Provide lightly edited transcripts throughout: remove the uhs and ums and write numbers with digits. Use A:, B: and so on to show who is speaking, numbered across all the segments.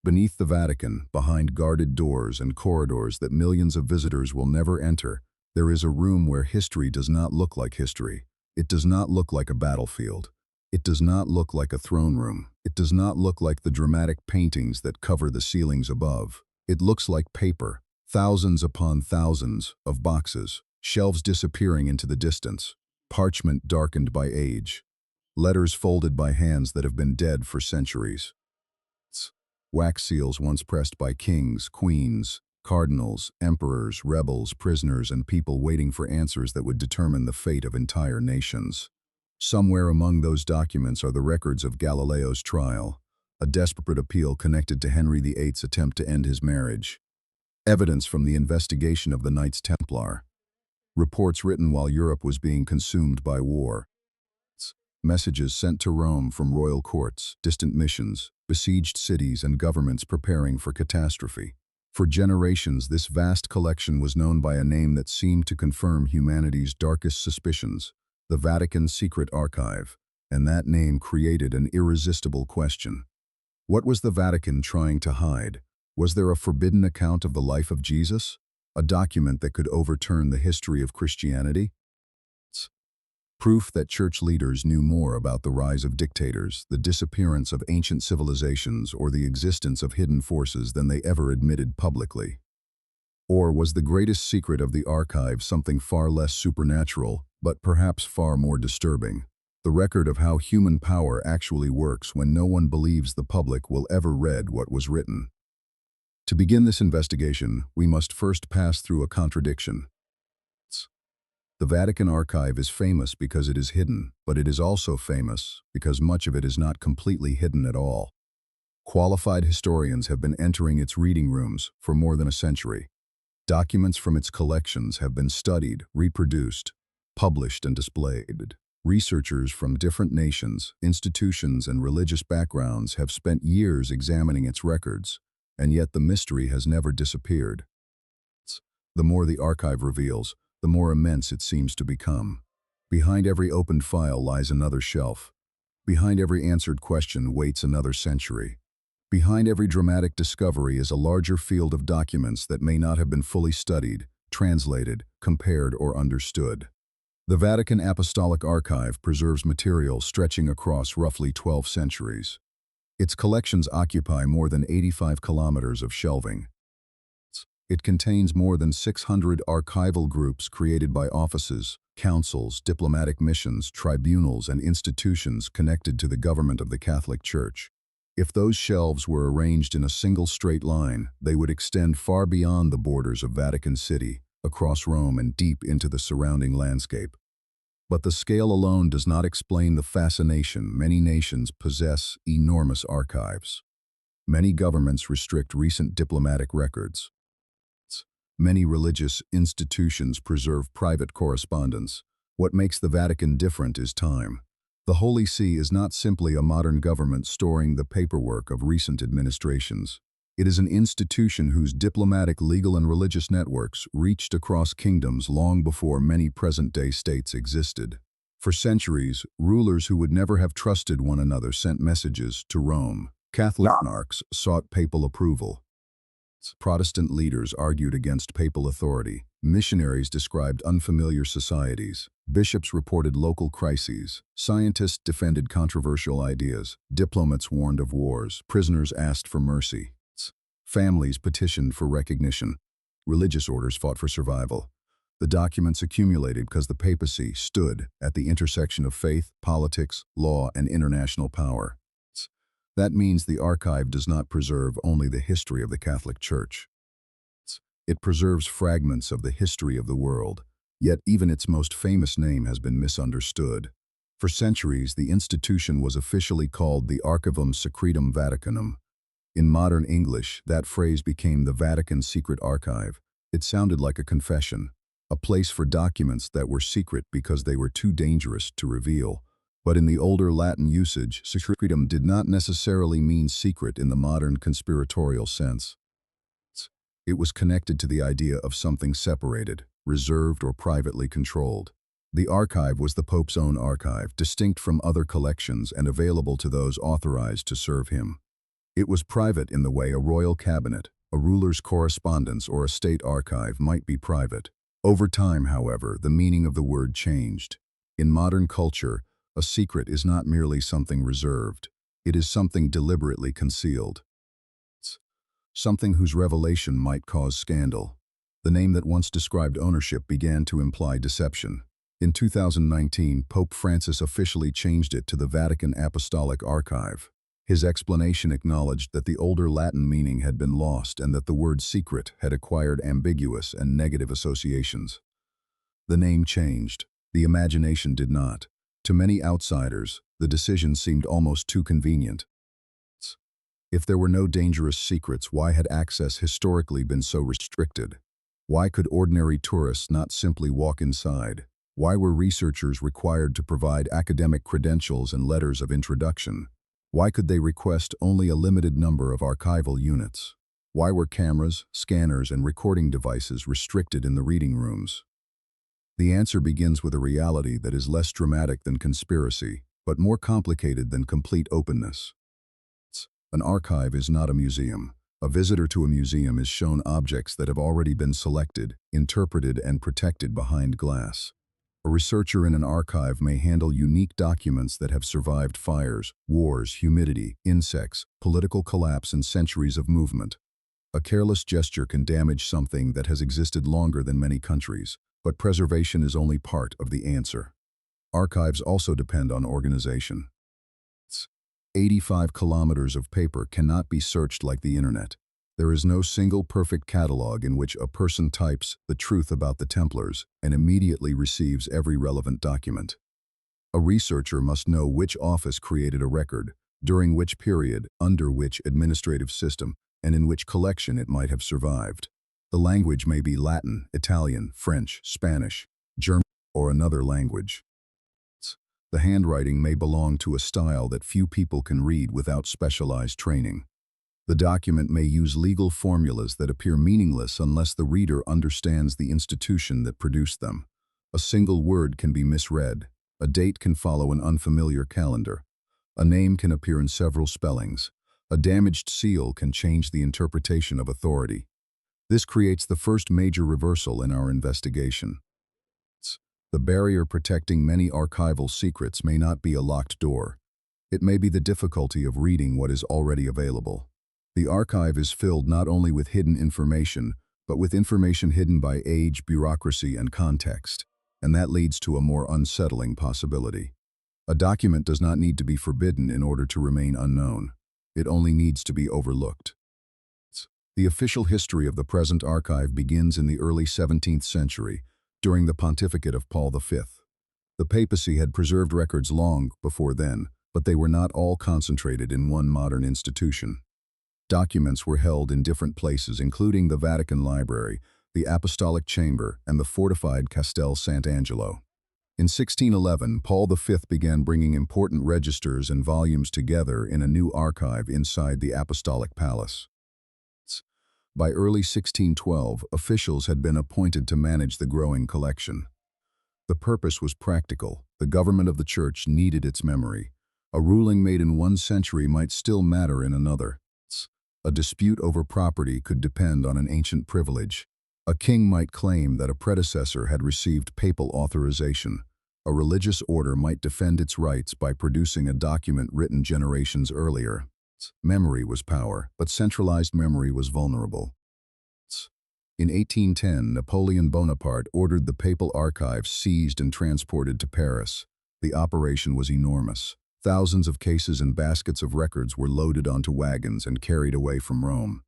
A: Beneath the Vatican, behind guarded doors and corridors that millions of visitors will never enter, there is a room where history does not look like history. It does not look like a battlefield. It does not look like a throne room. It does not look like the dramatic paintings that cover the ceilings above. It looks like paper, thousands upon thousands of boxes, shelves disappearing into the distance, parchment darkened by age, letters folded by hands that have been dead for centuries. Wax seals once pressed by kings, queens, cardinals, emperors, rebels, prisoners, and people waiting for answers that would determine the fate of entire nations. Somewhere among those documents are the records of Galileo's trial, a desperate appeal connected to Henry VIII's attempt to end his marriage, evidence from the investigation of the Knights Templar, reports written while Europe was being consumed by war, messages sent to Rome from royal courts, distant missions, besieged cities, and governments preparing for catastrophe. For generations, this vast collection was known by a name that seemed to confirm humanity's darkest suspicions, the Vatican Secret Archive, and that name created an irresistible question. What was the Vatican trying to hide? Was there a forbidden account of the life of Jesus? A document that could overturn the history of Christianity? Proof that church leaders knew more about the rise of dictators, the disappearance of ancient civilizations, or the existence of hidden forces than they ever admitted publicly. Or was the greatest secret of the archive something far less supernatural, but perhaps far more disturbing? The record of how human power actually works when no one believes the public will ever read what was written. To begin this investigation, we must first pass through a contradiction. The Vatican Archive is famous because it is hidden, but it is also famous because much of it is not completely hidden at all. Qualified historians have been entering its reading rooms for more than a century. Documents from its collections have been studied, reproduced, published, and displayed. Researchers from different nations, institutions, and religious backgrounds have spent years examining its records, and yet the mystery has never disappeared. The more the archive reveals, the more immense it seems to become. Behind every opened file lies another shelf. Behind every answered question waits another century. Behind every dramatic discovery is a larger field of documents that may not have been fully studied, translated, compared, or understood. The Vatican Apostolic Archive preserves material stretching across roughly 12 centuries. Its collections occupy more than 85 kilometers of shelving. It contains more than 600 archival groups created by offices, councils, diplomatic missions, tribunals, and institutions connected to the government of the Catholic Church. If those shelves were arranged in a single straight line, they would extend far beyond the borders of Vatican City, across Rome, and deep into the surrounding landscape. But the scale alone does not explain the fascination. Many nations possess enormous archives. Many governments restrict recent diplomatic records. Many religious institutions preserve private correspondence. What makes the Vatican different is time. The Holy See is not simply a modern government storing the paperwork of recent administrations. It is an institution whose diplomatic, legal, and religious networks reached across kingdoms long before many present-day states existed. For centuries, rulers who would never have trusted one another sent messages to Rome. Catholic monarchs sought papal approval. Protestant leaders argued against papal authority. Missionaries described unfamiliar societies. Bishops reported local crises. Scientists defended controversial ideas. Diplomats warned of wars. Prisoners asked for mercy. Families petitioned for recognition. Religious orders fought for survival. The documents accumulated because the papacy stood at the intersection of faith, politics, law, and international power. That means the archive does not preserve only the history of the Catholic Church. It preserves fragments of the history of the world, yet even its most famous name has been misunderstood. For centuries, the institution was officially called the Archivum Secretum Vaticanum. In modern English, that phrase became the Vatican Secret Archive. It sounded like a confession, a place for documents that were secret because they were too dangerous to reveal. But in the older Latin usage, secretum did not necessarily mean secret in the modern conspiratorial sense. It was connected to the idea of something separated, reserved, or privately controlled. The archive was the Pope's own archive, distinct from other collections and available to those authorized to serve him. It was private in the way a royal cabinet, a ruler's correspondence, or a state archive might be private. Over time, however, the meaning of the word changed. In modern culture, a secret is not merely something reserved. It is something deliberately concealed. Something whose revelation might cause scandal. The name that once described ownership began to imply deception. In 2019, Pope Francis officially changed it to the Vatican Apostolic Archive. His explanation acknowledged that the older Latin meaning had been lost and that the word secret had acquired ambiguous and negative associations. The name changed. The imagination did not. To many outsiders, the decision seemed almost too convenient. If there were no dangerous secrets, why had access historically been so restricted? Why could ordinary tourists not simply walk inside? Why were researchers required to provide academic credentials and letters of introduction? Why could they request only a limited number of archival units? Why were cameras, scanners, and recording devices restricted in the reading rooms? The answer begins with a reality that is less dramatic than conspiracy, but more complicated than complete openness. An archive is not a museum. A visitor to a museum is shown objects that have already been selected, interpreted, and protected behind glass. A researcher in an archive may handle unique documents that have survived fires, wars, humidity, insects, political collapse, and centuries of movement. A careless gesture can damage something that has existed longer than many countries, but preservation is only part of the answer. Archives also depend on organization. 85 kilometers of paper cannot be searched like the internet. There is no single perfect catalog in which a person types the truth about the Templars and immediately receives every relevant document. A researcher must know which office created a record, during which period, under which administrative system, and in which collection it might have survived. The language may be Latin, Italian, French, Spanish, German, or another language. The handwriting may belong to a style that few people can read without specialized training. The document may use legal formulas that appear meaningless unless the reader understands the institution that produced them. A single word can be misread. A date can follow an unfamiliar calendar. A name can appear in several spellings. A damaged seal can change the interpretation of authority. This creates the first major reversal in our investigation. The barrier protecting many archival secrets may not be a locked door. It may be the difficulty of reading what is already available. The archive is filled not only with hidden information, but with information hidden by age, bureaucracy, and context. And that leads to a more unsettling possibility. A document does not need to be forbidden in order to remain unknown. It only needs to be overlooked. The official history of the present archive begins in the early 17th century, during the pontificate of Paul V. The papacy had preserved records long before then, but they were not all concentrated in one modern institution. Documents were held in different places, including the Vatican Library, the Apostolic Chamber, and the fortified Castel Sant'Angelo. In 1611, Paul V began bringing important registers and volumes together in a new archive inside the Apostolic Palace. By early 1612, officials had been appointed to manage the growing collection. The purpose was practical. The government of the Church needed its memory. A ruling made in one century might still matter in another. A dispute over property could depend on an ancient privilege. A king might claim that a predecessor had received papal authorization. A religious order might defend its rights by producing a document written generations earlier. Memory was power, but centralized memory was vulnerable. In 1810, Napoleon Bonaparte ordered the papal archives seized and transported to Paris. The operation was enormous. Thousands of cases and baskets of records were loaded onto wagons and carried away from Rome.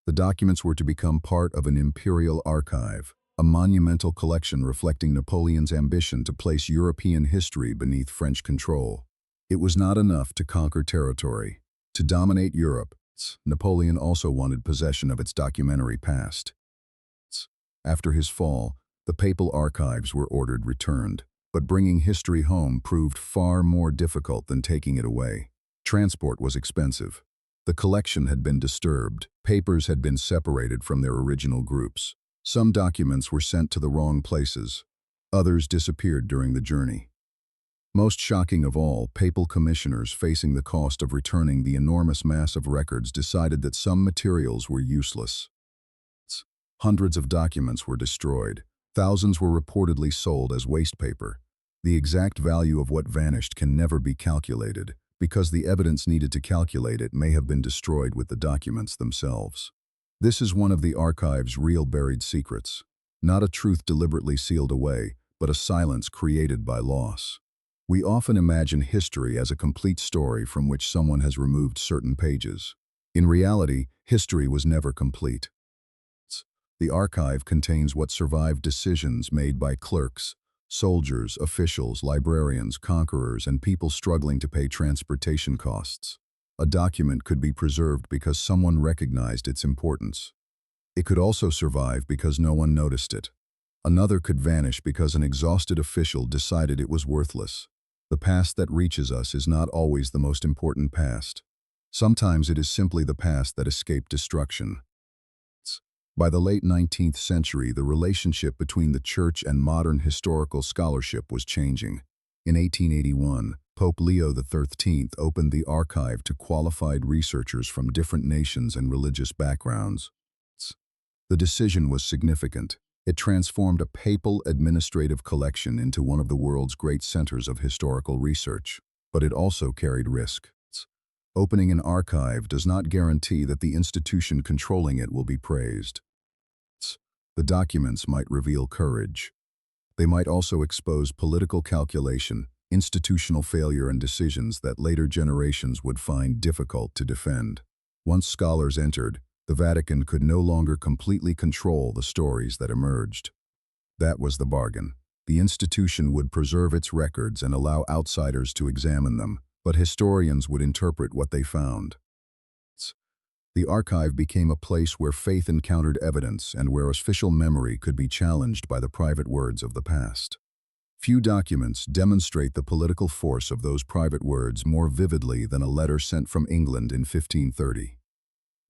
A: The documents were to become part of an imperial archive, a monumental collection reflecting Napoleon's ambition to place European history beneath French control. It was not enough to conquer territory. To dominate Europe, Napoleon also wanted possession of its documentary past. After his fall, the papal archives were ordered returned, but bringing history home proved far more difficult than taking it away. Transport was expensive. The collection had been disturbed. Papers had been separated from their original groups. Some documents were sent to the wrong places. Others disappeared during the journey. Most shocking of all, papal commissioners facing the cost of returning the enormous mass of records decided that some materials were useless. Hundreds of documents were destroyed. Thousands were reportedly sold as waste paper. The exact value of what vanished can never be calculated, because the evidence needed to calculate it may have been destroyed with the documents themselves. This is one of the archive's real buried secrets. Not a truth deliberately sealed away, but a silence created by loss. We often imagine history as a complete story from which someone has removed certain pages. In reality, history was never complete. The archive contains what survived decisions made by clerks, soldiers, officials, librarians, conquerors, and people struggling to pay transportation costs. A document could be preserved because someone recognized its importance. It could also survive because no one noticed it. Another could vanish because an exhausted official decided it was worthless. The past that reaches us is not always the most important past. Sometimes it is simply the past that escaped destruction. By the late 19th century, the relationship between the Church and modern historical scholarship was changing. In 1881, Pope Leo XIII opened the archive to qualified researchers from different nations and religious backgrounds. The decision was significant. It transformed a papal administrative collection into one of the world's great centers of historical research. But it also carried risk. Opening an archive does not guarantee that the institution controlling it will be praised. The documents might reveal courage. They might also expose political calculation, institutional failure, and decisions that later generations would find difficult to defend. Once scholars entered, the Vatican could no longer completely control the stories that emerged. That was the bargain. The institution would preserve its records and allow outsiders to examine them, but historians would interpret what they found. The archive became a place where faith encountered evidence and where official memory could be challenged by the private words of the past. Few documents demonstrate the political force of those private words more vividly than a letter sent from England in 1530.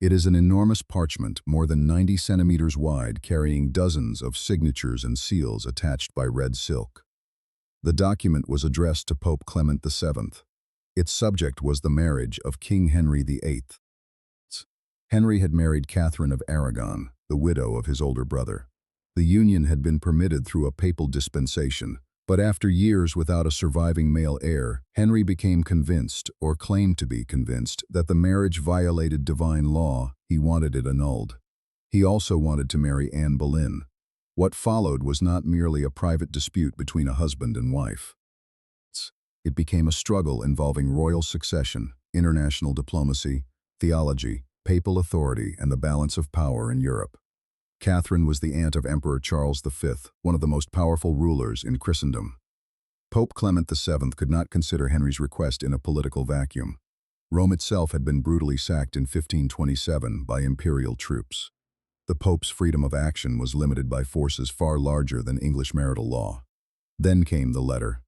A: It is an enormous parchment, more than 90 centimeters wide, carrying dozens of signatures and seals attached by red silk. The document was addressed to Pope Clement VII. Its subject was the marriage of King Henry VIII. Henry had married Catherine of Aragon, the widow of his older brother. The union had been permitted through a papal dispensation, but after years without a surviving male heir, Henry became convinced, or claimed to be convinced, that the marriage violated divine law. He wanted it annulled. He also wanted to marry Anne Boleyn. What followed was not merely a private dispute between a husband and wife. It became a struggle involving royal succession, international diplomacy, theology, papal authority, and the balance of power in Europe. Catherine was the aunt of Emperor Charles V, one of the most powerful rulers in Christendom. Pope Clement VII could not consider Henry's request in a political vacuum. Rome itself had been brutally sacked in 1527 by imperial troops. The Pope's freedom of action was limited by forces far larger than English marital law. Then came the letter.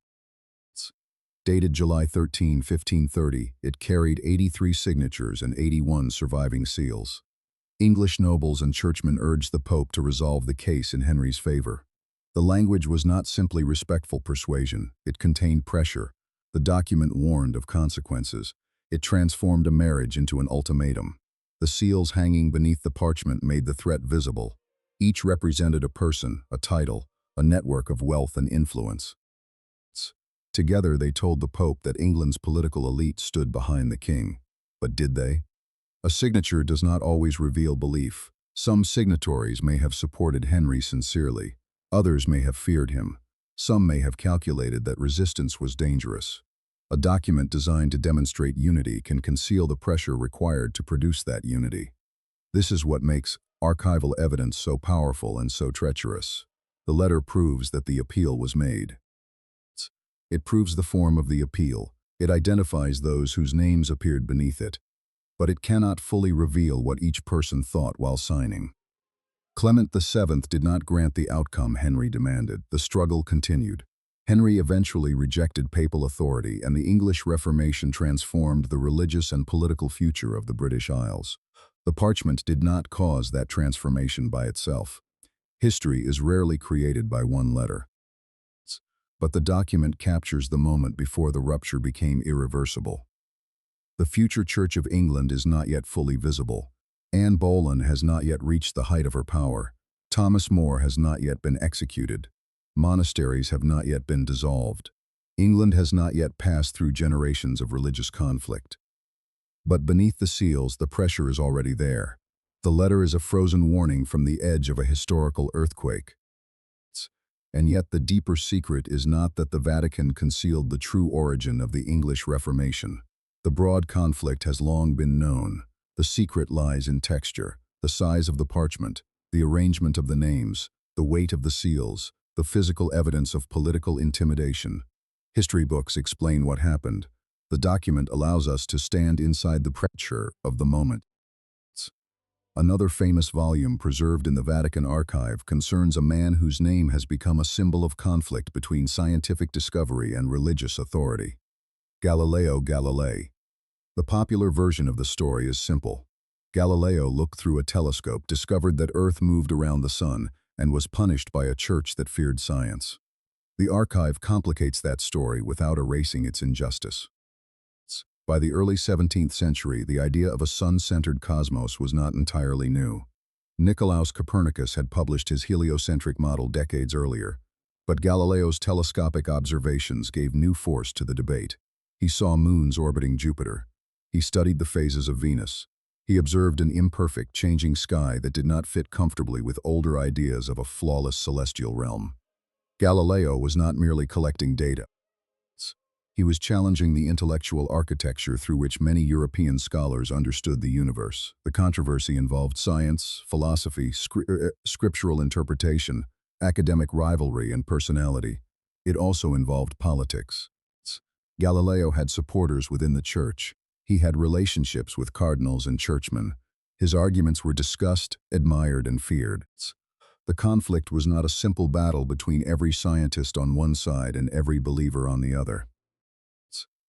A: Dated July 13, 1530, it carried 83 signatures and 81 surviving seals. English nobles and churchmen urged the Pope to resolve the case in Henry's favor. The language was not simply respectful persuasion, it contained pressure. The document warned of consequences. It transformed a marriage into an ultimatum. The seals hanging beneath the parchment made the threat visible. Each represented a person, a title, a network of wealth and influence. Together they told the Pope that England's political elite stood behind the king. But did they? A signature does not always reveal belief. Some signatories may have supported Henry sincerely. Others may have feared him. Some may have calculated that resistance was dangerous. A document designed to demonstrate unity can conceal the pressure required to produce that unity. This is what makes archival evidence so powerful and so treacherous. The letter proves that the appeal was made. It proves the form of the appeal. It identifies those whose names appeared beneath it. But it cannot fully reveal what each person thought while signing. Clement VII did not grant the outcome Henry demanded. The struggle continued. Henry eventually rejected papal authority, and the English Reformation transformed the religious and political future of the British Isles. The parchment did not cause that transformation by itself. History is rarely created by one letter. but the document captures the moment before the rupture became irreversible. The future Church of England is not yet fully visible. Anne Boleyn has not yet reached the height of her power. Thomas More has not yet been executed. Monasteries have not yet been dissolved. England has not yet passed through generations of religious conflict. But beneath the seals, the pressure is already there. The letter is a frozen warning from the edge of a historical earthquake. And yet the deeper secret is not that the Vatican concealed the true origin of the English Reformation. The broad conflict has long been known. The secret lies in texture, the size of the parchment, the arrangement of the names, the weight of the seals, the physical evidence of political intimidation. History books explain what happened. The document allows us to stand inside the pressure of the moment. Another famous volume preserved in the Vatican archive concerns a man whose name has become a symbol of conflict between scientific discovery and religious authority. Galileo Galilei. The popular version of the story is simple. Galileo looked through a telescope, discovered that Earth moved around the sun, and was punished by a church that feared science. The archive complicates that story without erasing its injustice. By the early 17th century, the idea of a sun-centered cosmos was not entirely new. Nicolaus Copernicus had published his heliocentric model decades earlier, but Galileo's telescopic observations gave new force to the debate. He saw moons orbiting Jupiter. He studied the phases of Venus. He observed an imperfect, changing sky that did not fit comfortably with older ideas of a flawless celestial realm. Galileo was not merely collecting data. He was challenging the intellectual architecture through which many European scholars understood the universe. The controversy involved science, philosophy, scriptural interpretation, academic rivalry, and personality. It also involved politics. Galileo had supporters within the church. He had relationships with cardinals and churchmen. His arguments were discussed, admired, and feared. The conflict was not a simple battle between every scientist on one side and every believer on the other.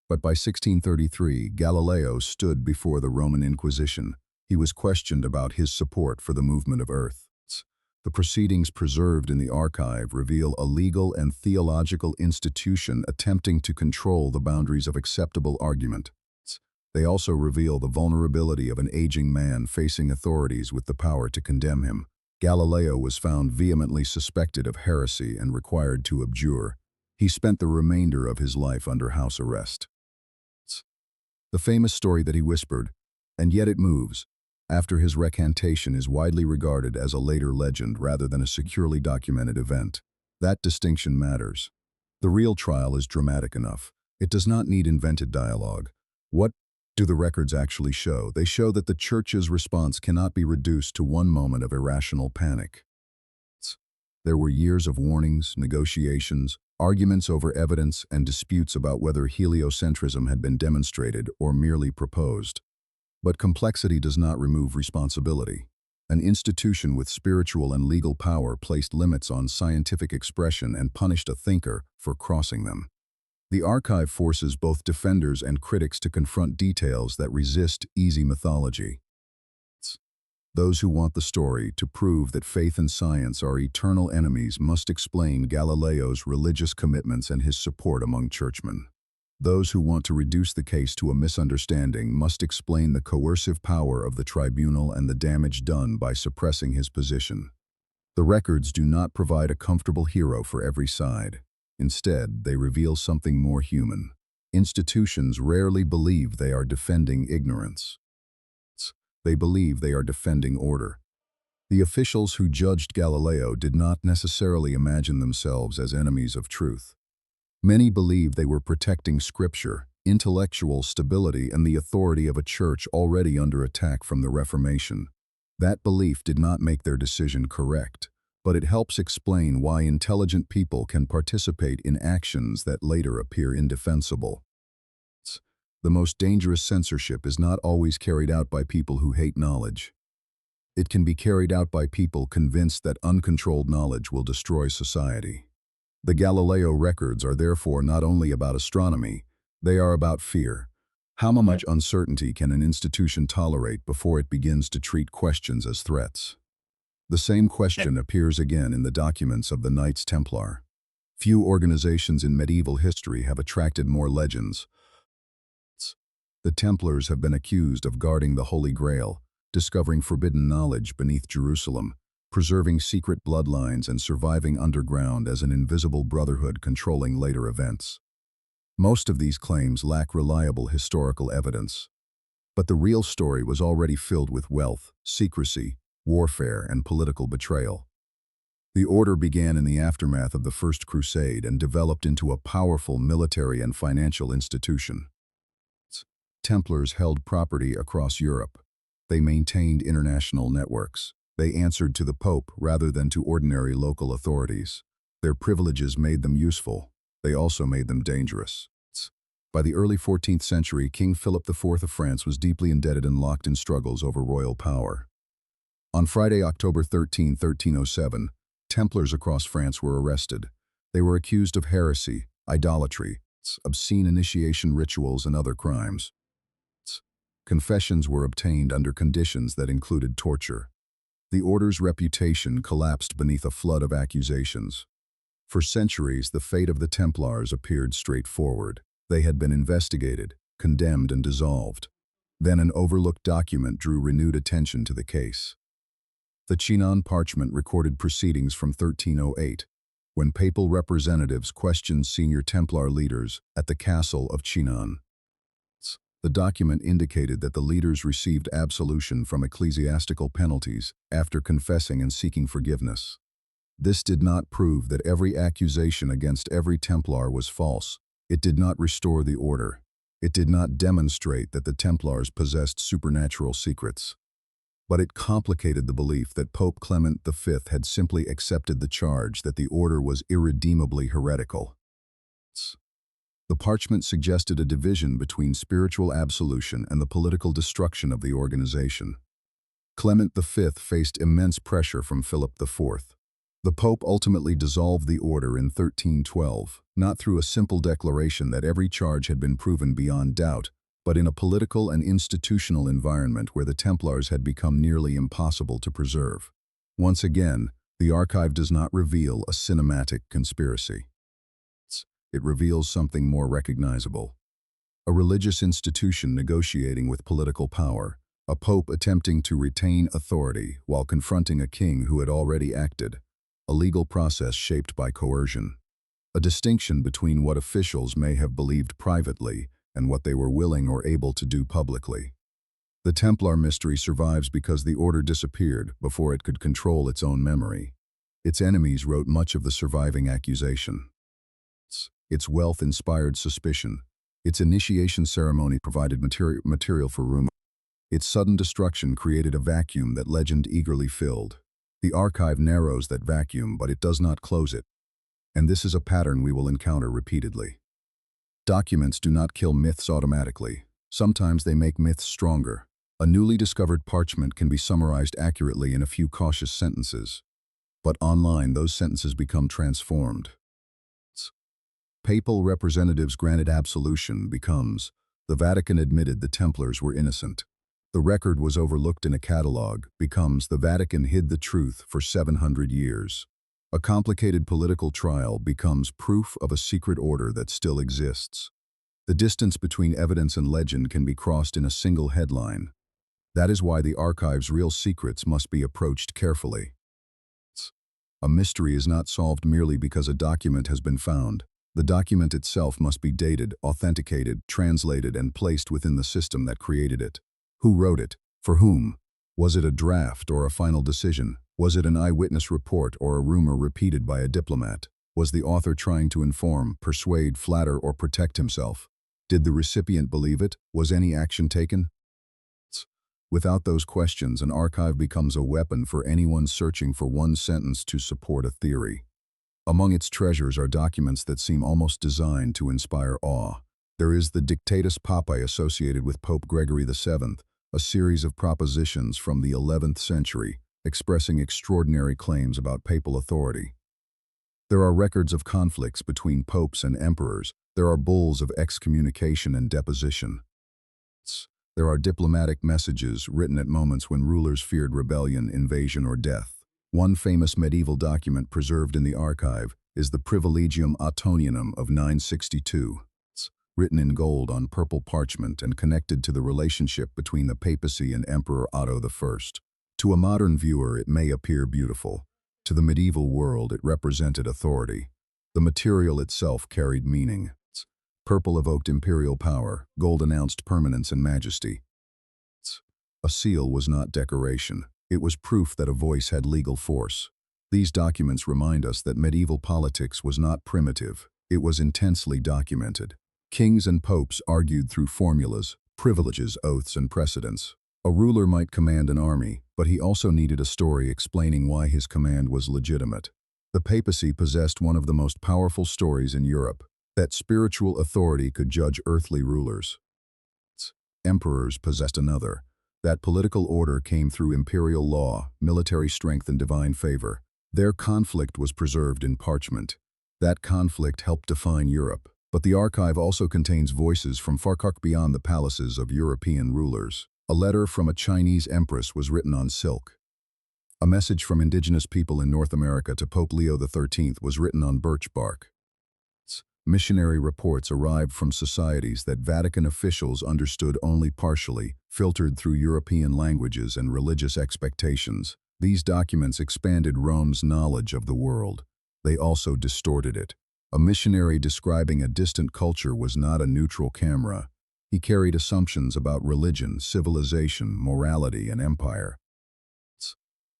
A: But by 1633, Galileo stood before the Roman Inquisition. He was questioned about his support for the movement of Earth. The proceedings preserved in the archive reveal a legal and theological institution attempting to control the boundaries of acceptable argument. They also reveal the vulnerability of an aging man facing authorities with the power to condemn him. Galileo was found vehemently suspected of heresy and required to abjure. He spent the remainder of his life under house arrest. The famous story that he whispered, "And yet it moves," after his recantation is widely regarded as a later legend rather than a securely documented event. That distinction matters. The real trial is dramatic enough. It does not need invented dialogue. What do the records actually show? They show that the Church's response cannot be reduced to one moment of irrational panic. There were years of warnings, negotiations, arguments over evidence, and disputes about whether heliocentrism had been demonstrated or merely proposed. But complexity does not remove responsibility. An institution with spiritual and legal power placed limits on scientific expression and punished a thinker for crossing them. The archive forces both defenders and critics to confront details that resist easy mythology. Those who want the story to prove that faith and science are eternal enemies must explain Galileo's religious commitments and his support among churchmen. Those who want to reduce the case to a misunderstanding must explain the coercive power of the tribunal and the damage done by suppressing his position. The records do not provide a comfortable hero for every side. Instead, they reveal something more human. Institutions rarely believe they are defending ignorance. They believe they are defending order. The officials who judged Galileo did not necessarily imagine themselves as enemies of truth. Many believed they were protecting scripture, intellectual stability, and the authority of a church already under attack from the Reformation. That belief did not make their decision correct, but it helps explain why intelligent people can participate in actions that later appear indefensible. The most dangerous censorship is not always carried out by people who hate knowledge. It can be carried out by people convinced that uncontrolled knowledge will destroy society. The Galileo records are therefore not only about astronomy, they are about fear. How much uncertainty can an institution tolerate before it begins to treat questions as threats? The same question appears again in the documents of the Knights Templar. Few organizations in medieval history have attracted more legends. The Templars have been accused of guarding the Holy Grail, discovering forbidden knowledge beneath Jerusalem, preserving secret bloodlines and surviving underground as an invisible brotherhood controlling later events. Most of these claims lack reliable historical evidence. But the real story was already filled with wealth, secrecy, warfare, and political betrayal. The order began in the aftermath of the First Crusade and developed into a powerful military and financial institution. Templars held property across Europe. They maintained international networks. They answered to the Pope rather than to ordinary local authorities. Their privileges made them useful. They also made them dangerous. By the early 14th century, King Philip IV of France was deeply indebted and locked in struggles over royal power. On Friday, October 13, 1307, Templars across France were arrested. They were accused of heresy, idolatry, obscene initiation rituals, and other crimes. Confessions were obtained under conditions that included torture. The order's reputation collapsed beneath a flood of accusations. For centuries, the fate of the Templars appeared straightforward. They had been investigated, condemned, and dissolved. Then an overlooked document drew renewed attention to the case. The Chinon parchment recorded proceedings from 1308, when papal representatives questioned senior Templar leaders at the castle of Chinon. The document indicated that the leaders received absolution from ecclesiastical penalties after confessing and seeking forgiveness. This did not prove that every accusation against every Templar was false. It did not restore the order. It did not demonstrate that the Templars possessed supernatural secrets. But it complicated the belief that Pope Clement V had simply accepted the charge that the order was irredeemably heretical. The parchment suggested a division between spiritual absolution and the political destruction of the organization. Clement V faced immense pressure from Philip IV. The Pope ultimately dissolved the order in 1312, not through a simple declaration that every charge had been proven beyond doubt, but in a political and institutional environment where the Templars had become nearly impossible to preserve. Once again, the archive does not reveal a cinematic conspiracy. It reveals something more recognizable. A religious institution negotiating with political power, a pope attempting to retain authority while confronting a king who had already acted, a legal process shaped by coercion. A distinction between what officials may have believed privately and what they were willing or able to do publicly. The Templar mystery survives because the order disappeared before it could control its own memory. Its enemies wrote much of the surviving accusation. Its wealth inspired suspicion. Its initiation ceremony provided material for rumor. Its sudden destruction created a vacuum that legend eagerly filled. The archive narrows that vacuum, but it does not close it. And this is a pattern we will encounter repeatedly. Documents do not kill myths automatically. Sometimes they make myths stronger. A newly discovered parchment can be summarized accurately in a few cautious sentences. But online, those sentences become transformed. Papal representatives granted absolution becomes, the Vatican admitted the Templars were innocent. The record was overlooked in a catalog becomes, the Vatican hid the truth for 700 years. A complicated political trial becomes proof of a secret order that still exists. The distance between evidence and legend can be crossed in a single headline. That is why the archive's real secrets must be approached carefully. A mystery is not solved merely because a document has been found. The document itself must be dated, authenticated, translated, and placed within the system that created it. Who wrote it? For whom? Was it a draft or a final decision? Was it an eyewitness report or a rumor repeated by a diplomat? Was the author trying to inform, persuade, flatter, or protect himself? Did the recipient believe it? Was any action taken? Without those questions, an archive becomes a weapon for anyone searching for one sentence to support a theory. Among its treasures are documents that seem almost designed to inspire awe. There is the Dictatus Papae associated with Pope Gregory VII, a series of propositions from the 11th century, expressing extraordinary claims about papal authority. There are records of conflicts between popes and emperors. There are bulls of excommunication and deposition. There are diplomatic messages written at moments when rulers feared rebellion, invasion, or death. One famous medieval document preserved in the archive is the Privilegium Attonianum of 962, written in gold on purple parchment and connected to the relationship between the papacy and Emperor Otto I. To a modern viewer, it may appear beautiful. To the medieval world, it represented authority. The material itself carried meaning. Purple evoked imperial power, gold announced permanence and majesty. A seal was not decoration. It was proof that a voice had legal force. These documents remind us that medieval politics was not primitive. It was intensely documented. Kings and popes argued through formulas, privileges, oaths, and precedents. A ruler might command an army, but he also needed a story explaining why his command was legitimate. The papacy possessed one of the most powerful stories in Europe, that spiritual authority could judge earthly rulers. Emperors possessed another, that political order came through imperial law, military strength, and divine favor. Their conflict was preserved in parchment. That conflict helped define Europe. But the archive also contains voices from far beyond the palaces of European rulers. A letter from a Chinese empress was written on silk. A message from indigenous people in North America to Pope Leo XIII was written on birch bark. Missionary reports arrived from societies that Vatican officials understood only partially, filtered through European languages and religious expectations. These documents expanded Rome's knowledge of the world. They also distorted it. A missionary describing a distant culture was not a neutral camera. He carried assumptions about religion, civilization, morality, and empire.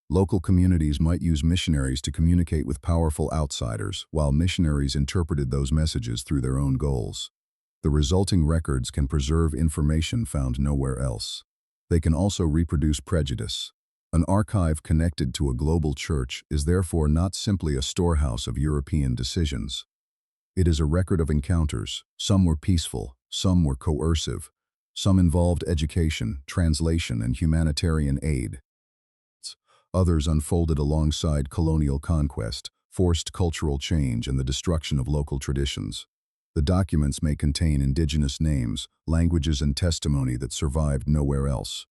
A: Local communities might use missionaries to communicate with powerful outsiders, while missionaries interpreted those messages through their own goals. The resulting records can preserve information found nowhere else. They can also reproduce prejudice. An archive connected to a global church is therefore not simply a storehouse of European decisions. It is a record of encounters. Some were peaceful, some were coercive, some involved education, translation, and humanitarian aid. Others unfolded alongside colonial conquest, forced cultural change, and the destruction of local traditions. The documents may contain indigenous names, languages, and testimony that survived nowhere else.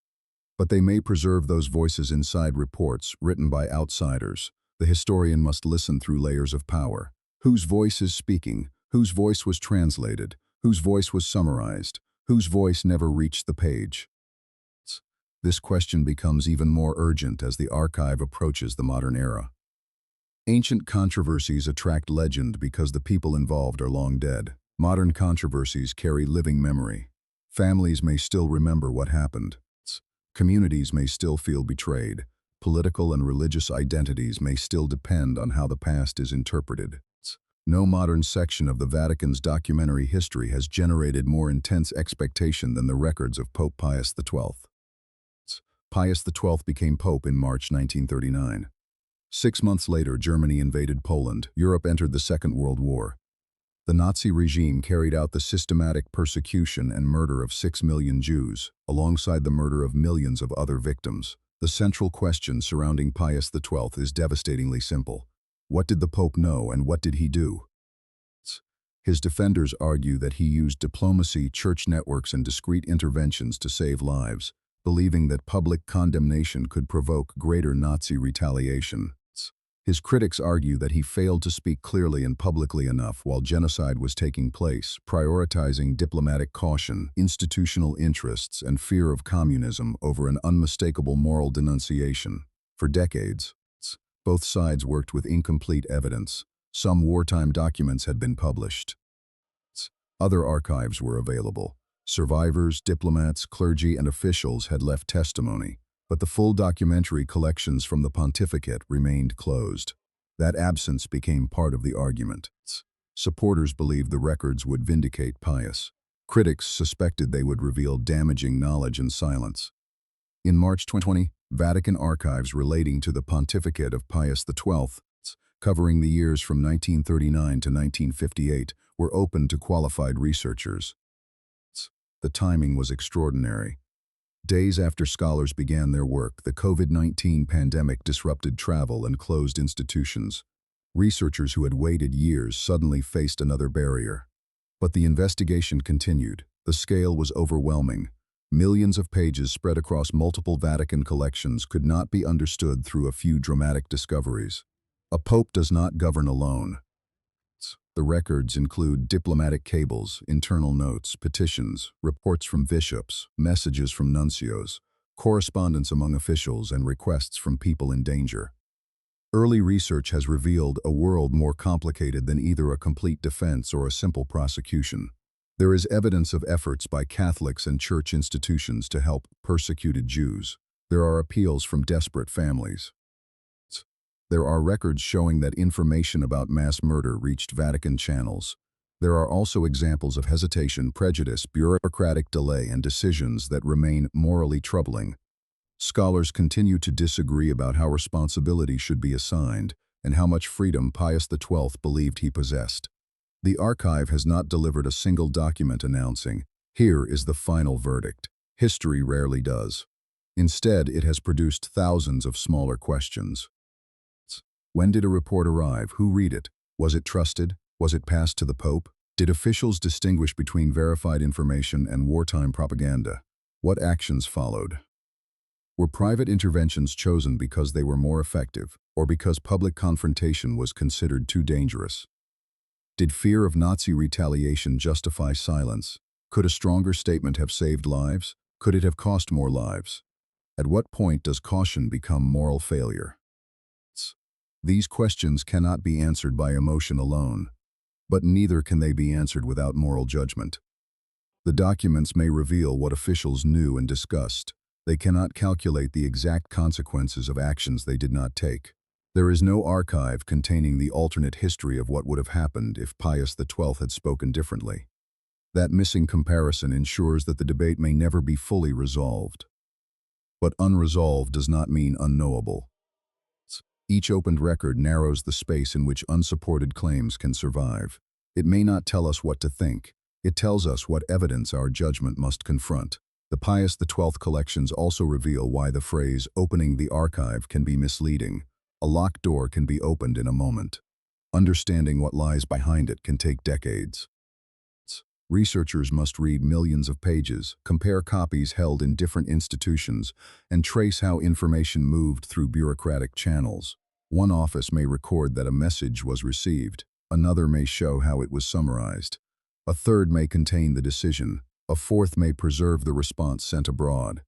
A: But they may preserve those voices inside reports written by outsiders. The historian must listen through layers of power. Whose voice is speaking? Whose voice was translated? Whose voice was summarized? Whose voice never reached the page? This question becomes even more urgent as the archive approaches the modern era. Ancient controversies attract legend because the people involved are long dead. Modern controversies carry living memory. Families may still remember what happened. Communities may still feel betrayed. Political and religious identities may still depend on how the past is interpreted. No modern section of the Vatican's documentary history has generated more intense expectation than the records of Pope Pius XII. Pius XII became Pope in March 1939. 6 months later, Germany invaded Poland. Europe entered the Second World War. The Nazi regime carried out the systematic persecution and murder of 6 million Jews, alongside the murder of millions of other victims. The central question surrounding Pius XII is devastatingly simple. What did the Pope know and what did he do? His defenders argue that he used diplomacy, church networks, and discreet interventions to save lives, believing that public condemnation could provoke greater Nazi retaliation. His critics argue that he failed to speak clearly and publicly enough while genocide was taking place, prioritizing diplomatic caution, institutional interests, and fear of communism over an unmistakable moral denunciation. For decades, both sides worked with incomplete evidence. Some wartime documents had been published. Other archives were available. Survivors, diplomats, clergy, and officials had left testimony, but the full documentary collections from the pontificate remained closed. That absence became part of the argument. Supporters believed the records would vindicate Pius. Critics suspected they would reveal damaging knowledge and silence. In March 2020, Vatican archives relating to the pontificate of Pius XII, covering the years from 1939 to 1958, were opened to qualified researchers. The timing was extraordinary. Days after scholars began their work, the COVID-19 pandemic disrupted travel and closed institutions. Researchers who had waited years suddenly faced another barrier. But the investigation continued. The scale was overwhelming. Millions of pages spread across multiple Vatican collections could not be understood through a few dramatic discoveries. A pope does not govern alone. The records include diplomatic cables, internal notes, petitions, reports from bishops, messages from nuncios, correspondence among officials, and requests from people in danger. Early research has revealed a world more complicated than either a complete defense or a simple prosecution. There is evidence of efforts by Catholics and church institutions to help persecuted Jews. There are appeals from desperate families. There are records showing that information about mass murder reached Vatican channels. There are also examples of hesitation, prejudice, bureaucratic delay, and decisions that remain morally troubling. Scholars continue to disagree about how responsibility should be assigned and how much freedom Pius XII believed he possessed. The archive has not delivered a single document announcing, "Here is the final verdict." History rarely does. Instead, it has produced thousands of smaller questions. When did a report arrive? Who read it? Was it trusted? Was it passed to the Pope? Did officials distinguish between verified information and wartime propaganda? What actions followed? Were private interventions chosen because they were more effective, or because public confrontation was considered too dangerous? Did fear of Nazi retaliation justify silence? Could a stronger statement have saved lives? Could it have cost more lives? At what point does caution become moral failure? These questions cannot be answered by emotion alone, but neither can they be answered without moral judgment. The documents may reveal what officials knew and discussed. They cannot calculate the exact consequences of actions they did not take. There is no archive containing the alternate history of what would have happened if Pius XII had spoken differently. That missing comparison ensures that the debate may never be fully resolved. But unresolved does not mean unknowable. Each opened record narrows the space in which unsupported claims can survive. It may not tell us what to think. It tells us what evidence our judgment must confront. The Pius XII collections also reveal why the phrase "opening the archive" can be misleading. A locked door can be opened in a moment. Understanding what lies behind it can take decades. Researchers must read millions of pages, compare copies held in different institutions, and trace how information moved through bureaucratic channels. One office may record that a message was received. Another may show how it was summarized. A third may contain the decision. A fourth may preserve the response sent abroad.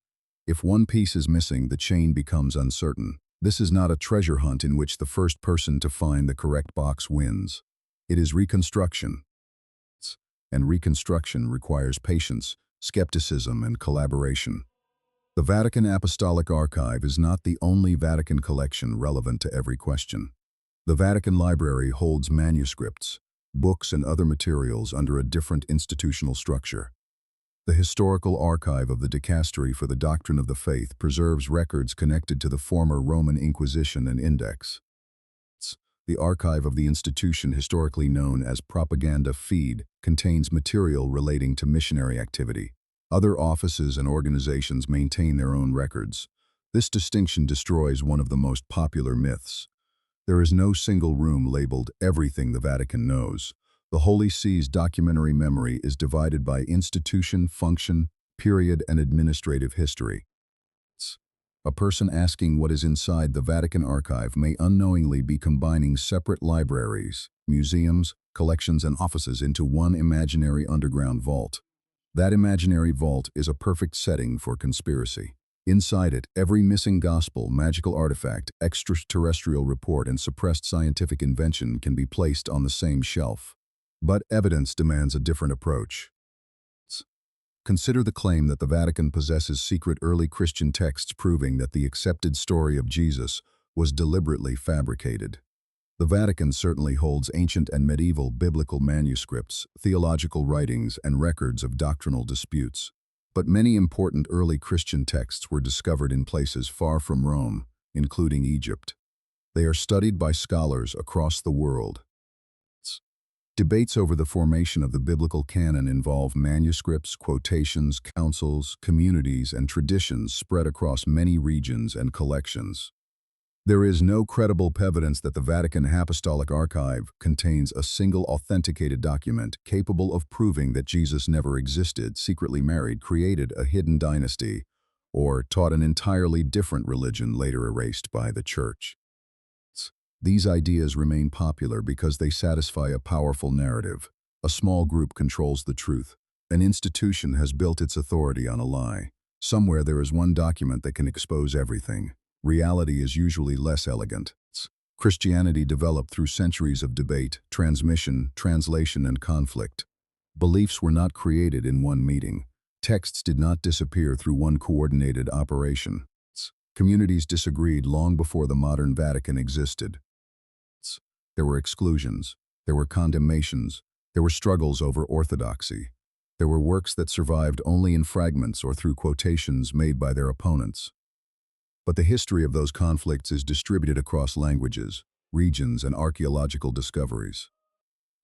A: If one piece is missing, the chain becomes uncertain. This is not a treasure hunt in which the first person to find the correct box wins. It is reconstruction. And reconstruction requires patience, skepticism, and collaboration. The Vatican Apostolic Archive is not the only Vatican collection relevant to every question. The Vatican Library holds manuscripts, books, and other materials under a different institutional structure. The Historical Archive of the Dicastery for the Doctrine of the Faith preserves records connected to the former Roman Inquisition and Index. The archive of the institution, historically known as Propaganda Feed, contains material relating to missionary activity. Other offices and organizations maintain their own records. This distinction destroys one of the most popular myths. There is no single room labeled "Everything the Vatican Knows." The Holy See's documentary memory is divided by institution, function, period, and administrative history. A person asking what is inside the Vatican archive may unknowingly be combining separate libraries, museums, collections, and offices into one imaginary underground vault. That imaginary vault is a perfect setting for conspiracy. Inside it, every missing gospel, magical artifact, extraterrestrial report, and suppressed scientific invention can be placed on the same shelf. But evidence demands a different approach. Consider the claim that the Vatican possesses secret early Christian texts proving that the accepted story of Jesus was deliberately fabricated. The Vatican certainly holds ancient and medieval biblical manuscripts, theological writings, and records of doctrinal disputes. But many important early Christian texts were discovered in places far from Rome, including Egypt. They are studied by scholars across the world. Debates over the formation of the biblical canon involve manuscripts, quotations, councils, communities, and traditions spread across many regions and collections. There is no credible evidence that the Vatican Apostolic Archive contains a single authenticated document capable of proving that Jesus never existed, secretly married, created a hidden dynasty, or taught an entirely different religion later erased by the Church. These ideas remain popular because they satisfy a powerful narrative. A small group controls the truth. An institution has built its authority on a lie. Somewhere there is one document that can expose everything. Reality is usually less elegant. Christianity developed through centuries of debate, transmission, translation, and conflict. Beliefs were not created in one meeting. Texts did not disappear through one coordinated operation. Communities disagreed long before the modern Vatican existed. There were exclusions. There were condemnations. There were struggles over orthodoxy. There were works that survived only in fragments or through quotations made by their opponents. But the history of those conflicts is distributed across languages, regions, and archaeological discoveries.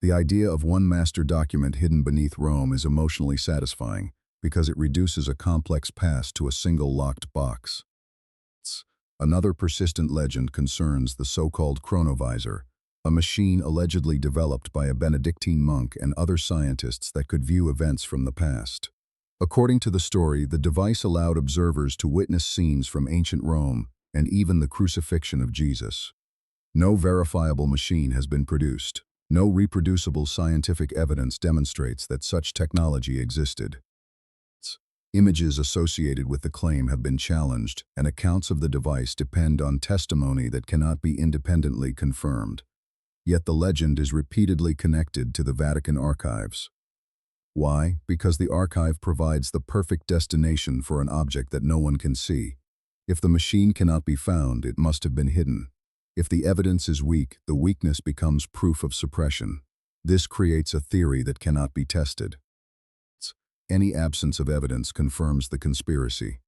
A: The idea of one master document hidden beneath Rome is emotionally satisfying because it reduces a complex past to a single locked box. Another persistent legend concerns the so-called chronovisor, a machine allegedly developed by a Benedictine monk and other scientists that could view events from the past. According to the story, the device allowed observers to witness scenes from ancient Rome and even the crucifixion of Jesus. No verifiable machine has been produced. No reproducible scientific evidence demonstrates that such technology existed. Images associated with the claim have been challenged, and accounts of the device depend on testimony that cannot be independently confirmed. Yet the legend is repeatedly connected to the Vatican archives. Why? Because the archive provides the perfect destination for an object that no one can see. If the machine cannot be found, it must have been hidden. If the evidence is weak, the weakness becomes proof of suppression. This creates a theory that cannot be tested. Any absence of evidence confirms the conspiracy.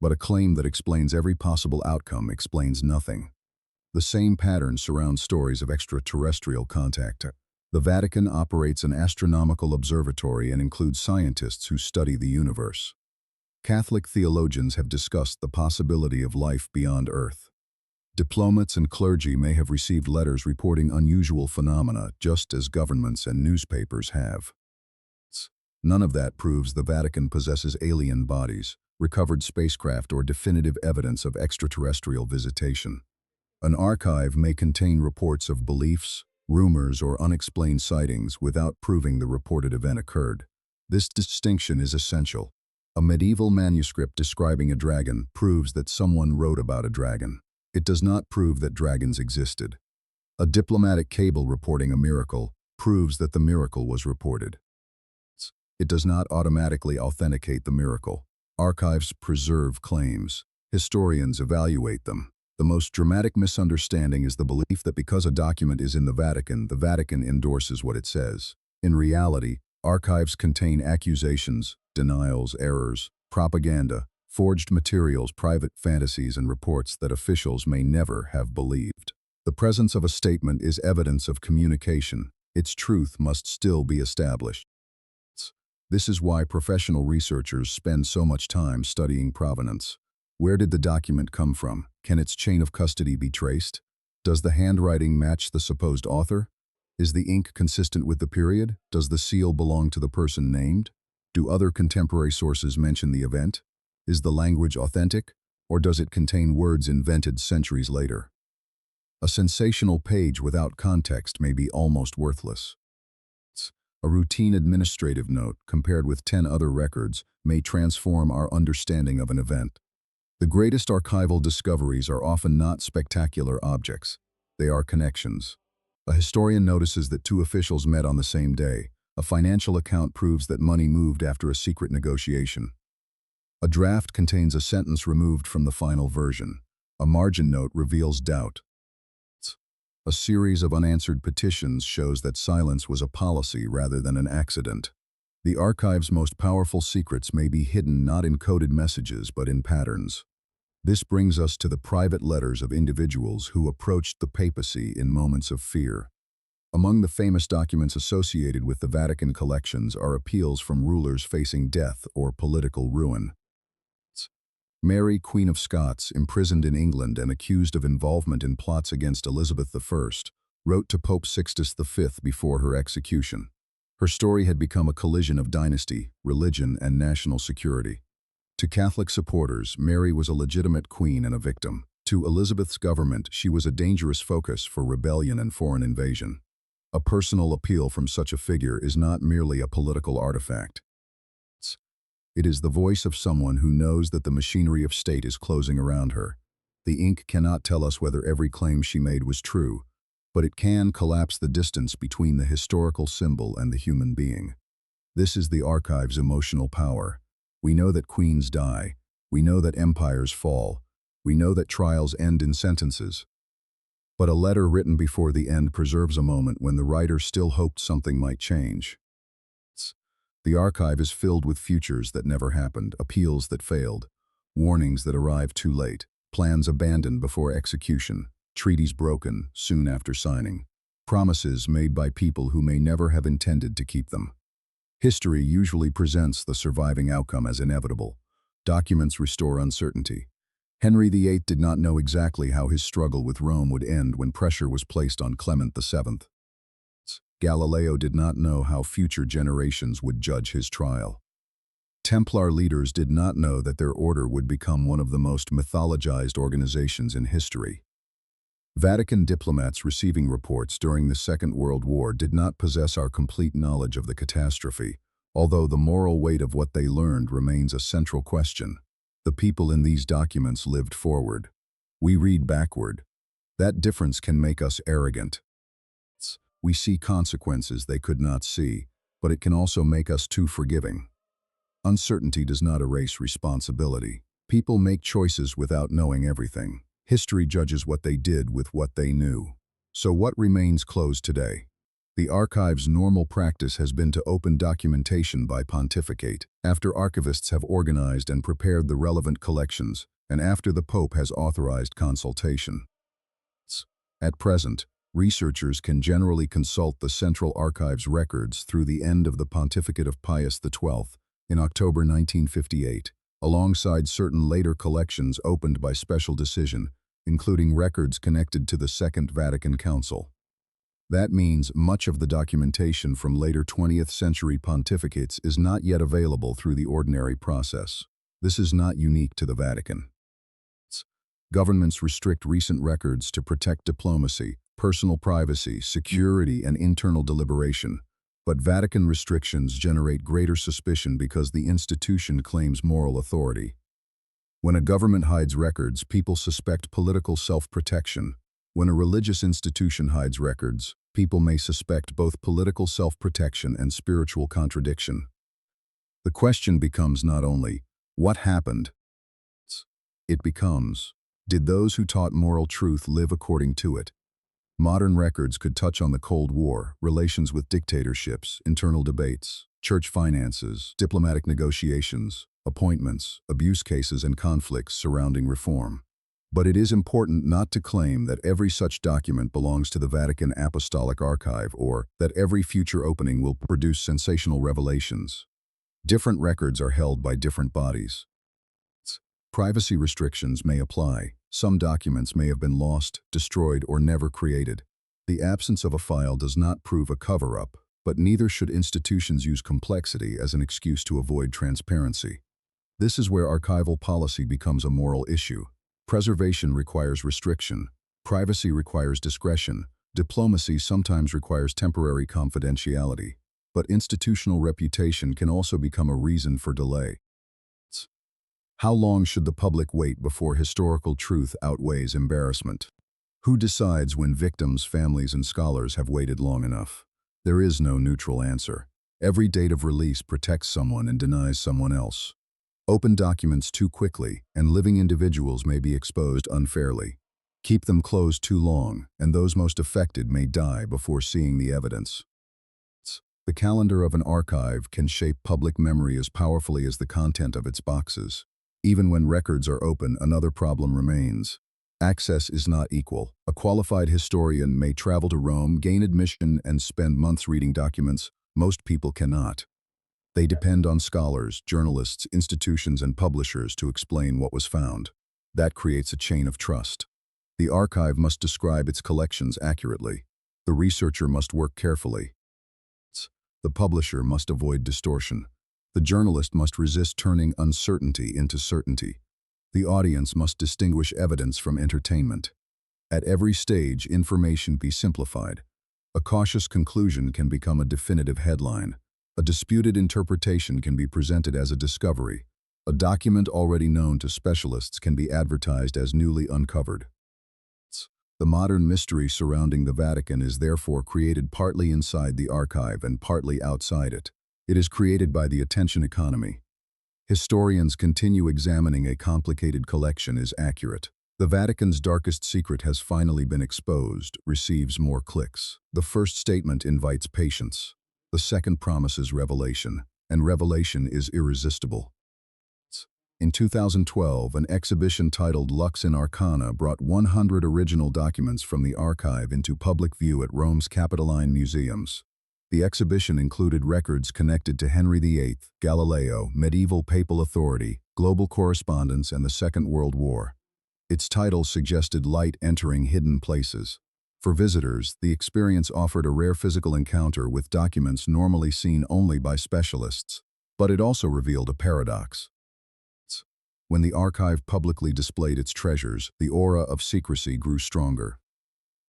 A: But a claim that explains every possible outcome explains nothing. The same pattern surrounds stories of extraterrestrial contact. The Vatican operates an astronomical observatory and includes scientists who study the universe. Catholic theologians have discussed the possibility of life beyond Earth. Diplomats and clergy may have received letters reporting unusual phenomena, just as governments and newspapers have. None of that proves the Vatican possesses alien bodies, recovered spacecraft, or definitive evidence of extraterrestrial visitation. An archive may contain reports of beliefs, rumors, or unexplained sightings without proving the reported event occurred. This distinction is essential. A medieval manuscript describing a dragon proves that someone wrote about a dragon. It does not prove that dragons existed. A diplomatic cable reporting a miracle proves that the miracle was reported. It does not automatically authenticate the miracle. Archives preserve claims. Historians evaluate them. The most dramatic misunderstanding is the belief that because a document is in the Vatican endorses what it says. In reality, archives contain accusations, denials, errors, propaganda, forged materials, private fantasies, and reports that officials may never have believed. The presence of a statement is evidence of communication. Its truth must still be established. This is why professional researchers spend so much time studying provenance. Where did the document come from? Can its chain of custody be traced? Does the handwriting match the supposed author? Is the ink consistent with the period? Does the seal belong to the person named? Do other contemporary sources mention the event? Is the language authentic, or does it contain words invented centuries later? A sensational page without context may be almost worthless. A routine administrative note, compared with 10 other records, may transform our understanding of an event. The greatest archival discoveries are often not spectacular objects. They are connections. A historian notices that two officials met on the same day. A financial account proves that money moved after a secret negotiation. A draft contains a sentence removed from the final version. A margin note reveals doubt. A series of unanswered petitions shows that silence was a policy rather than an accident. The archive's most powerful secrets may be hidden not in coded messages but in patterns. This brings us to the private letters of individuals who approached the papacy in moments of fear. Among the famous documents associated with the Vatican collections are appeals from rulers facing death or political ruin. Mary, Queen of Scots, imprisoned in England and accused of involvement in plots against Elizabeth I, wrote to Pope Sixtus V before her execution. Her story had become a collision of dynasty, religion, and national security. To Catholic supporters, Mary was a legitimate queen and a victim. To Elizabeth's government, she was a dangerous focus for rebellion and foreign invasion. A personal appeal from such a figure is not merely a political artifact. It is the voice of someone who knows that the machinery of state is closing around her. The ink cannot tell us whether every claim she made was true, but it can collapse the distance between the historical symbol and the human being. This is the archive's emotional power. We know that queens die. We know that empires fall. We know that trials end in sentences. But a letter written before the end preserves a moment when the writer still hoped something might change. The archive is filled with futures that never happened, appeals that failed, warnings that arrived too late, plans abandoned before execution, treaties broken soon after signing, promises made by people who may never have intended to keep them. History usually presents the surviving outcome as inevitable. Documents restore uncertainty. Henry VIII did not know exactly how his struggle with Rome would end when pressure was placed on Clement VII. Galileo did not know how future generations would judge his trial. Templar leaders did not know that their order would become one of the most mythologized organizations in history. Vatican diplomats receiving reports during the Second World War did not possess our complete knowledge of the catastrophe, although the moral weight of what they learned remains a central question. The people in these documents lived forward. We read backward. That difference can make us arrogant. We see consequences they could not see, but it can also make us too forgiving. Uncertainty does not erase responsibility. People make choices without knowing everything. History judges what they did with what they knew. So what remains closed today? The archive's normal practice has been to open documentation by pontificate, after archivists have organized and prepared the relevant collections, and after the Pope has authorized consultation. At present, researchers can generally consult the Central Archive's records through the end of the pontificate of Pius XII in October 1958, alongside certain later collections opened by special decision, including records connected to the Second Vatican Council. That means much of the documentation from later 20th century pontificates is not yet available through the ordinary process. This is not unique to the Vatican. Governments restrict recent records to protect diplomacy, personal privacy, security, and internal deliberation. But Vatican restrictions generate greater suspicion because the institution claims moral authority. When a government hides records, people suspect political self-protection. When a religious institution hides records, people may suspect both political self-protection and spiritual contradiction. The question becomes not only, what happened? It becomes, did those who taught moral truth live according to it? Modern records could touch on the Cold War, relations with dictatorships, internal debates, church finances, diplomatic negotiations, appointments, abuse cases, and conflicts surrounding reform. But it is important not to claim that every such document belongs to the Vatican Apostolic Archive or that every future opening will produce sensational revelations. Different records are held by different bodies. Privacy restrictions may apply. Some documents may have been lost, destroyed, or never created. The absence of a file does not prove a cover-up, but neither should institutions use complexity as an excuse to avoid transparency. This is where archival policy becomes a moral issue. Preservation requires restriction. Privacy requires discretion. Diplomacy sometimes requires temporary confidentiality. But institutional reputation can also become a reason for delay. How long should the public wait before historical truth outweighs embarrassment? Who decides when victims, families, and scholars have waited long enough? There is no neutral answer. Every date of release protects someone and denies someone else. Open documents too quickly, and living individuals may be exposed unfairly. Keep them closed too long, and those most affected may die before seeing the evidence. The calendar of an archive can shape public memory as powerfully as the content of its boxes. Even when records are open, another problem remains. Access is not equal. A qualified historian may travel to Rome, gain admission, and spend months reading documents. Most people cannot. They depend on scholars, journalists, institutions, and publishers to explain what was found. That creates a chain of trust. The archive must describe its collections accurately. The researcher must work carefully. The publisher must avoid distortion. The journalist must resist turning uncertainty into certainty. The audience must distinguish evidence from entertainment. At every stage, information be simplified. A cautious conclusion can become a definitive headline. A disputed interpretation can be presented as a discovery. A document already known to specialists can be advertised as newly uncovered. The modern mystery surrounding the Vatican is therefore created partly inside the archive and partly outside it. It is created by the attention economy. Historians continue examining a complicated collection is accurate. The Vatican's darkest secret has finally been exposed, receives more clicks. The first statement invites patience. The second promises revelation, and revelation is irresistible. In 2012, an exhibition titled Lux in Arcana brought 100 original documents from the archive into public view at Rome's Capitoline museums. The exhibition included records connected to Henry VIII, Galileo, medieval papal authority, global correspondence, and the Second World War. Its title suggested light entering hidden places. For visitors, the experience offered a rare physical encounter with documents normally seen only by specialists. But it also revealed a paradox. When the archive publicly displayed its treasures, the aura of secrecy grew stronger.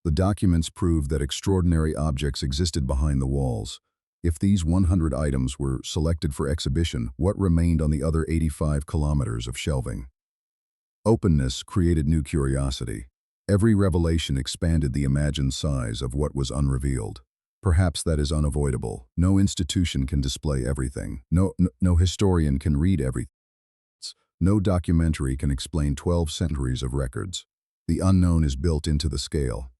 A: The documents proved that extraordinary objects existed behind the walls. If these 100 items were selected for exhibition, what remained on the other 85 kilometers of shelving? Openness created new curiosity. Every revelation expanded the imagined size of what was unrevealed. Perhaps that is unavoidable. No institution can display everything. No historian can read everything. No documentary can explain 12 centuries of records. The unknown is built into the scale.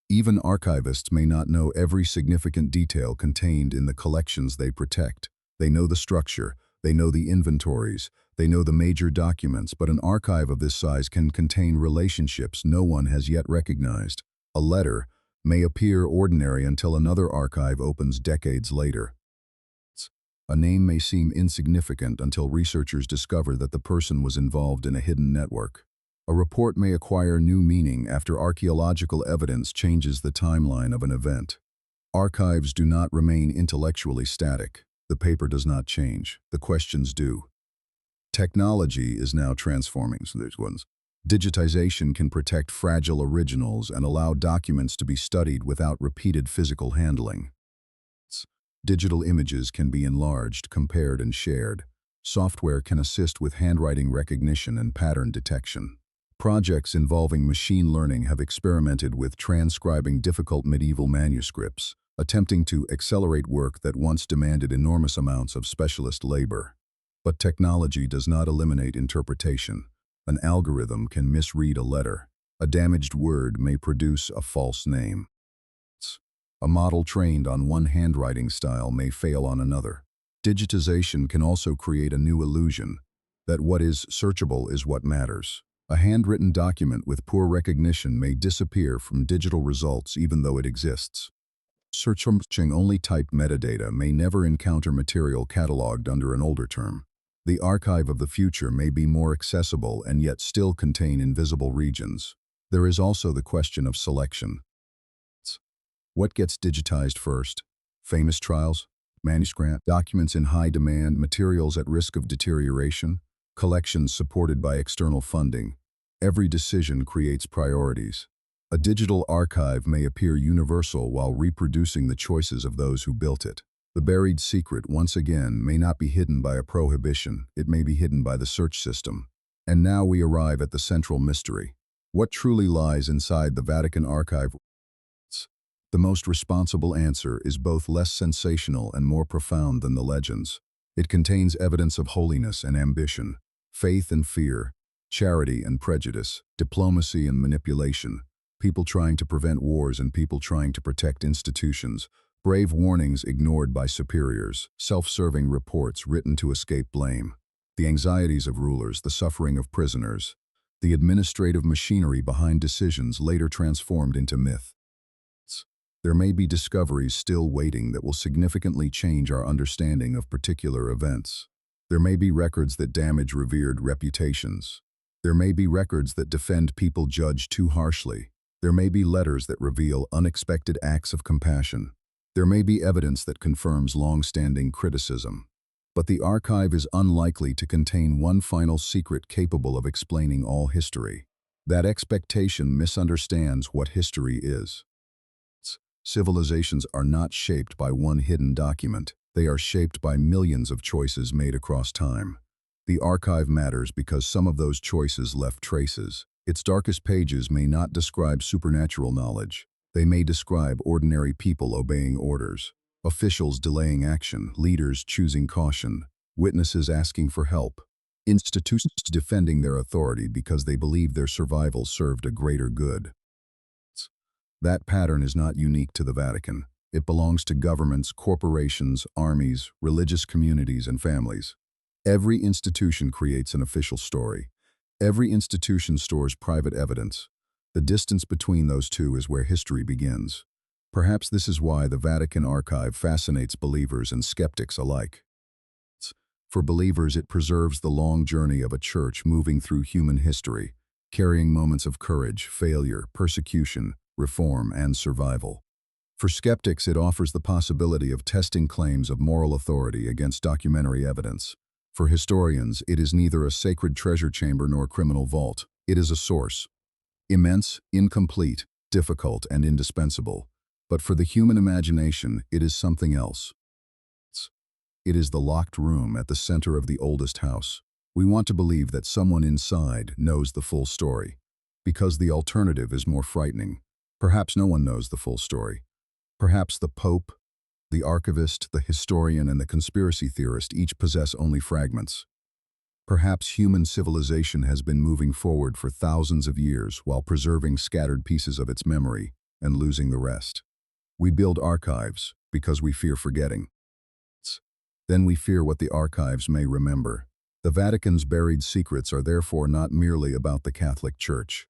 A: Even archivists may not know every significant detail contained in the collections they protect. They know the structure, they know the inventories, they know the major documents, but an archive of this size can contain relationships no one has yet recognized. A letter may appear ordinary until another archive opens decades later. A name may seem insignificant until researchers discover that the person was involved in a hidden network. A report may acquire new meaning after archaeological evidence changes the timeline of an event. Archives do not remain intellectually static. The paper does not change. The questions do. Technology is now transforming. Digitization can protect fragile originals and allow documents to be studied without repeated physical handling. Digital images can be enlarged, compared, and shared. Software can assist with handwriting recognition and pattern detection. Projects involving machine learning have experimented with transcribing difficult medieval manuscripts, attempting to accelerate work that once demanded enormous amounts of specialist labor. But technology does not eliminate interpretation. An algorithm can misread a letter. A damaged word may produce a false name. A model trained on one handwriting style may fail on another. Digitization can also create a new illusion that what is searchable is what matters. A handwritten document with poor recognition may disappear from digital results even though it exists. Searching only typed metadata may never encounter material cataloged under an older term. The archive of the future may be more accessible and yet still contain invisible regions. There is also the question of selection. What gets digitized first? Famous trials, manuscript, documents in high demand, materials at risk of deterioration, collections supported by external funding. Every decision creates priorities. A digital archive may appear universal while reproducing the choices of those who built it. The buried secret, once again, may not be hidden by a prohibition. It may be hidden by the search system. And now we arrive at the central mystery. What truly lies inside the Vatican archive? The most responsible answer is both less sensational and more profound than the legends. It contains evidence of holiness and ambition, faith and fear, charity and prejudice, diplomacy and manipulation, people trying to prevent wars and people trying to protect institutions, brave warnings ignored by superiors, self-serving reports written to escape blame, the anxieties of rulers, the suffering of prisoners, the administrative machinery behind decisions later transformed into myth. There may be discoveries still waiting that will significantly change our understanding of particular events. There may be records that damage revered reputations. There may be records that defend people judged too harshly. There may be letters that reveal unexpected acts of compassion. There may be evidence that confirms long-standing criticism. But the archive is unlikely to contain one final secret capable of explaining all history. That expectation misunderstands what history is. Civilizations are not shaped by one hidden document. They are shaped by millions of choices made across time. The archive matters because some of those choices left traces. Its darkest pages may not describe supernatural knowledge. They may describe ordinary people obeying orders, officials delaying action, leaders choosing caution, witnesses asking for help, institutions defending their authority because they believe their survival served a greater good. That pattern is not unique to the Vatican. It belongs to governments, corporations, armies, religious communities, and families. Every institution creates an official story. Every institution stores private evidence. The distance between those two is where history begins. Perhaps this is why the Vatican archive fascinates believers and skeptics alike. For believers, it preserves the long journey of a church moving through human history, carrying moments of courage, failure, persecution, reform, and survival. For skeptics, it offers the possibility of testing claims of moral authority against documentary evidence. For historians, it is neither a sacred treasure chamber nor criminal vault. It is a source. Immense, incomplete, difficult, and indispensable. But for the human imagination, it is something else. It is the locked room at the center of the oldest house. We want to believe that someone inside knows the full story, because the alternative is more frightening. Perhaps no one knows the full story. Perhaps the Pope, the archivist, the historian, and the conspiracy theorist each possess only fragments. Perhaps human civilization has been moving forward for thousands of years while preserving scattered pieces of its memory and losing the rest. We build archives because we fear forgetting. Then we fear what the archives may remember. The Vatican's buried secrets are therefore not merely about the Catholic Church.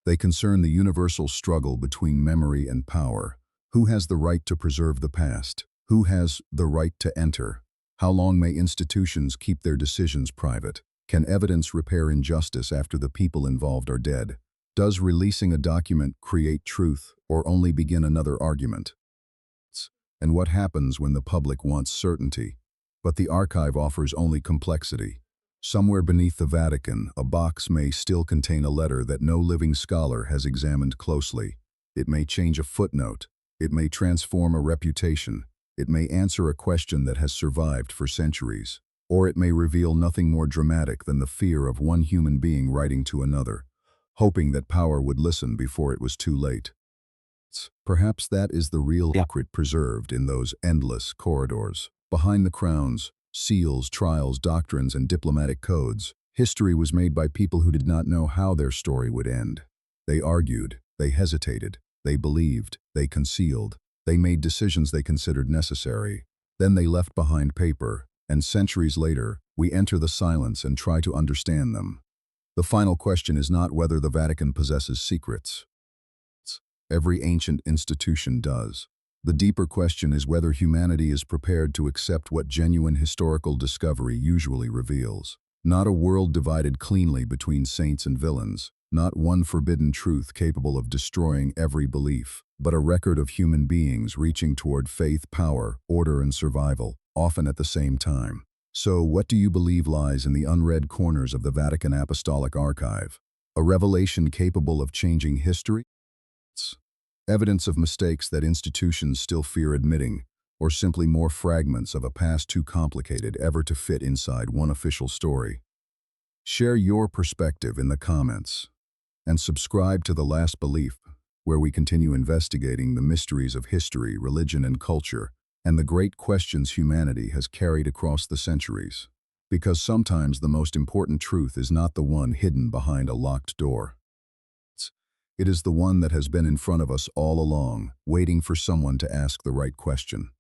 A: They concern the universal struggle between memory and power. Who has the right to preserve the past? Who has the right to enter? How long may institutions keep their decisions private? Can evidence repair injustice after the people involved are dead? Does releasing a document create truth or only begin another argument? And what happens when the public wants certainty? But the archive offers only complexity. Somewhere beneath the Vatican, a box may still contain a letter that no living scholar has examined closely. It may change a footnote. It may transform a reputation. It may answer a question that has survived for centuries. Or it may reveal nothing more dramatic than the fear of one human being writing to another, hoping that power would listen before it was too late. Perhaps that is the real secret preserved in those endless corridors. Behind the crowns, seals, trials, doctrines, and diplomatic codes, history was made by people who did not know how their story would end. They argued, they hesitated, they believed, they concealed, they made decisions they considered necessary. Then they left behind paper, and centuries later, we enter the silence and try to understand them. The final question is not whether the Vatican possesses secrets. Every ancient institution does. The deeper question is whether humanity is prepared to accept what genuine historical discovery usually reveals. Not a world divided cleanly between saints and villains, not one forbidden truth capable of destroying every belief, but a record of human beings reaching toward faith, power, order, and survival, often at the same time. So, what do you believe lies in the unread corners of the Vatican Apostolic Archive? A revelation capable of changing history? Evidence of mistakes that institutions still fear admitting, or simply more fragments of a past too complicated ever to fit inside one official story? Share your perspective in the comments, and subscribe to The Last Belief, where we continue investigating the mysteries of history, religion, and culture, and the great questions humanity has carried across the centuries. Because sometimes the most important truth is not the one hidden behind a locked door. It is the one that has been in front of us all along, waiting for someone to ask the right question.